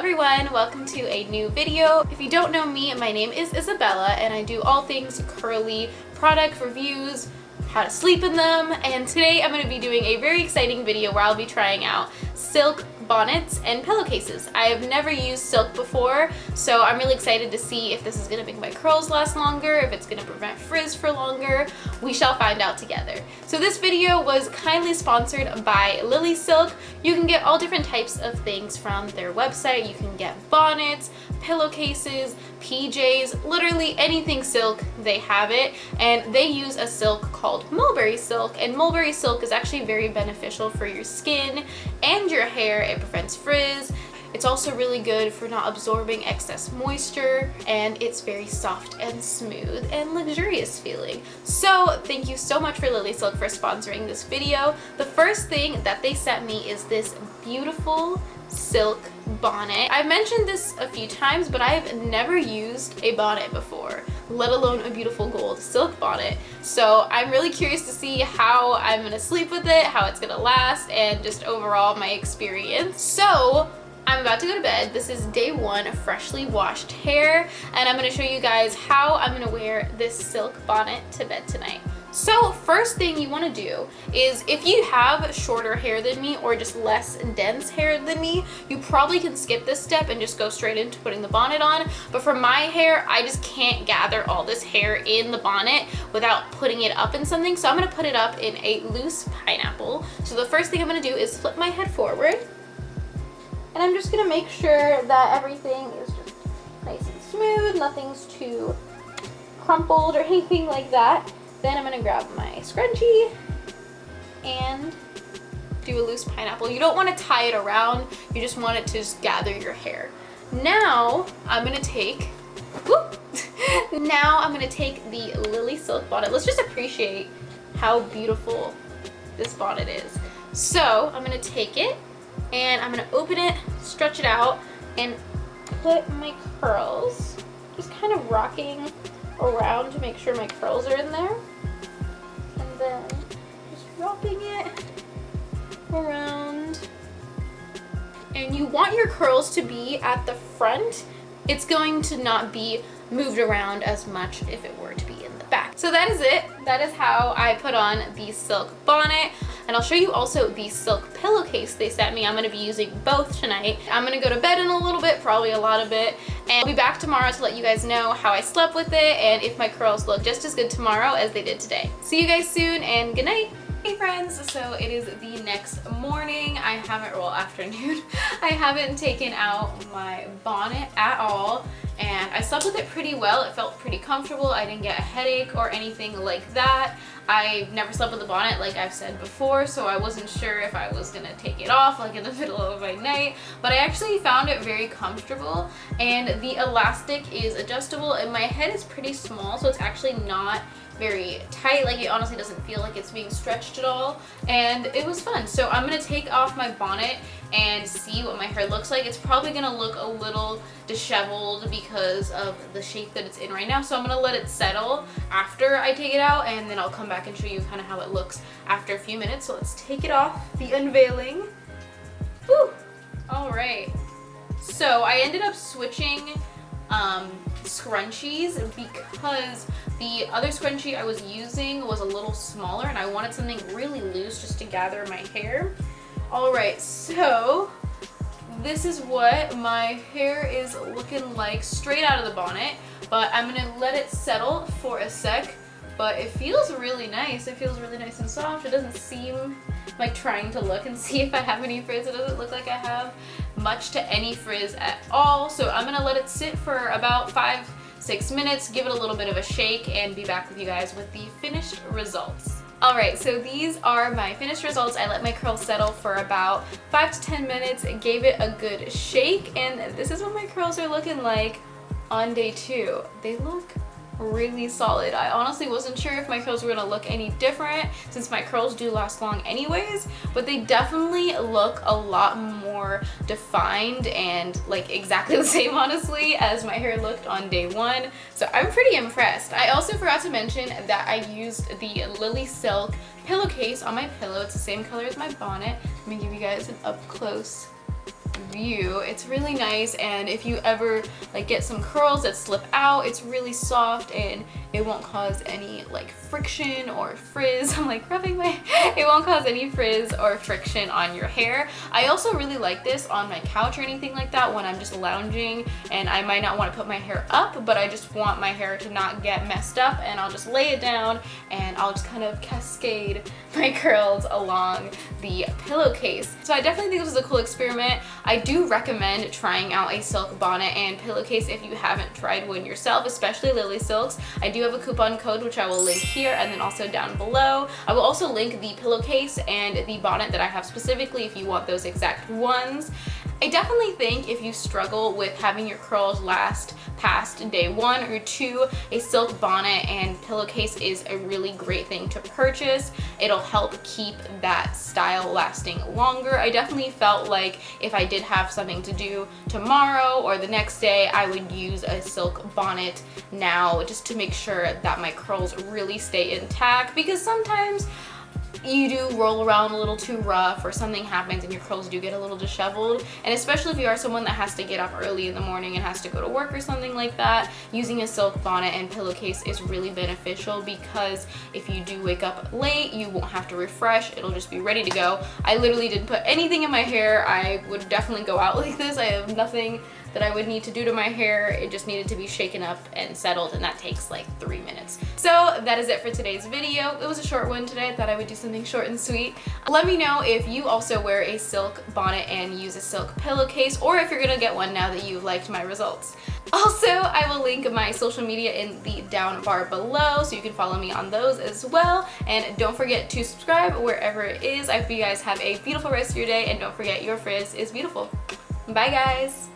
everyone, welcome to a new video. If you don't know me, my name is Isabella and I do all things curly, product reviews, how to sleep in them, and today I'm going to be doing a very exciting video where I'll be trying out silk bonnets and pillowcases. I have never used silk before, so I'm really excited to see if this is going to make my curls last longer, if it's going to prevent frizz for longer. We shall find out together. So this video was kindly sponsored by Lilysilk. You can get all different types of things from their website. You can get bonnets, pillowcases, PJs, literally anything silk, they have it. And they use a silk called mulberry silk, and mulberry silk is actually very beneficial for your skin and your hair. It prevents frizz. It's also really good for not absorbing excess moisture, and it's very soft and smooth and luxurious feeling. So thank you so much for Lilysilk for sponsoring this video. The first thing that they sent me is this beautiful silk bonnet. I've mentioned this a few times, but I've never used a bonnet before, let alone a beautiful gold silk bonnet. So I'm really curious to see how I'm gonna sleep with it, how it's gonna last, and just overall my experience. So I'm about to go to bed. This is day one of freshly washed hair, and I'm gonna show you guys how I'm gonna wear this silk bonnet to bed tonight. So first thing you want to do is, if you have shorter hair than me or just less dense hair than me, you probably can skip this step and just go straight into putting the bonnet on. But for my hair, I just can't gather all this hair in the bonnet without putting it up in something. So I'm going to put it up in a loose pineapple. So the first thing I'm going to do is flip my head forward. And I'm just going to make sure that everything is just nice and smooth, nothing's too crumpled or anything like that. Then I'm gonna grab my scrunchie and do a loose pineapple. You don't want to tie it around, you just want it to just gather your hair. Now I'm gonna take, now I'm gonna take the Lilysilk bonnet. Let's just appreciate how beautiful this bonnet is. So I'm gonna take it and I'm gonna open it, stretch it out, and put my curls, just kind of rocking around to make sure my curls are in there. And then just wrapping it around. And you want your curls to be at the front. It's going to not be moved around as much if it were to be in the back. So that is it. That is how I put on the silk bonnet. And I'll show you also the silk pillowcase they sent me. I'm going to be using both tonight. I'm going to go to bed in a little bit, probably a lot of it. And I'll be back tomorrow to let you guys know how I slept with it and if my curls look just as good tomorrow as they did today. See you guys soon, and good night. Hey friends, so it is the next morning. I haven't, well, afternoon. I haven't taken out my bonnet at all, and I slept with it pretty well. It felt pretty comfortable. I didn't get a headache or anything like that. I've never slept with a bonnet, like I've said before, so I wasn't sure if I was gonna take it off like in the middle of my night, but I actually found it very comfortable, and the elastic is adjustable, and my head is pretty small, so it's actually not very tight. Like, it honestly doesn't feel like it's being stretched at all, and it was fun. So I'm gonna take off my bonnet and see what my hair looks like. It's probably gonna look a little disheveled because of the shape that it's in right now, so I'm gonna let it settle after I take it out, and then I'll come back and show you kind of how it looks after a few minutes. So let's take it off, the unveiling. Woo! All right, so I ended up switching scrunchies because the other scrunchie I was using was a little smaller and I wanted something really loose just to gather my hair. Alright, so this is what my hair is looking like straight out of the bonnet, but I'm going to let it settle for a sec, but it feels really nice. It feels really nice and soft. It doesn't seem like trying to look and see if I have any frizz. It doesn't look like I have much to any frizz at all, so I'm going to let it sit for about 5-6 minutes, give it a little bit of a shake, and be back with you guys with the finished results. Alright, so these are my finished results. I let my curls settle for about 5 to 10 minutes, gave it a good shake, and this is what my curls are looking like on day 2. They look really solid. I honestly wasn't sure if my curls were gonna look any different since my curls do last long anyways, but they definitely look a lot more defined and like exactly the same, honestly, as my hair looked on day 1. So I'm pretty impressed. I also forgot to mention that I used the Lilysilk pillowcase on my pillow. It's the same color as my bonnet. Let me give you guys an up close view. It's really nice, and if you ever like get some curls that slip out, it's really soft and it won't cause any like friction or frizz. I'm like rubbing my it won't cause any frizz or friction on your hair. I also really like this on my couch or anything like that when I'm just lounging and I might not want to put my hair up, but I just want my hair to not get messed up, and I'll just lay it down and I'll just kind of cascade my curls along the pillowcase. So I definitely think this was a cool experiment. I do recommend trying out a silk bonnet and pillowcase if you haven't tried one yourself, especially Lilysilk's. I do have a coupon code which I will link here and then also down below. I will also link the pillowcase and the bonnet that I have specifically if you want those exact ones. I definitely think if you struggle with having your curls last past day 1 or 2, a silk bonnet and pillowcase is a really great thing to purchase. It'll help keep that style lasting longer. I definitely felt like if I did have something to do tomorrow or the next day, I would use a silk bonnet now just to make sure that my curls really stay intact, because sometimes you do roll around a little too rough or something happens and your curls do get a little disheveled, and especially if you are someone that has to get up early in the morning and has to go to work or something like that, using a silk bonnet and pillowcase is really beneficial, because if you do wake up late, you won't have to refresh, it'll just be ready to go. I literally didn't put anything in my hair. I would definitely go out like this. I have nothing that I would need to do to my hair. It just needed to be shaken up and settled, and that takes like 3 minutes. So that is it for today's video. It was a short one today. I thought I would do something short and sweet. Let me know if you also wear a silk bonnet and use a silk pillowcase, or if you're gonna get one now that you've liked my results. Also, I will link my social media in the down bar below, so you can follow me on those as well. And don't forget to subscribe wherever it is. I hope you guys have a beautiful rest of your day, and don't forget your frizz is beautiful. Bye guys!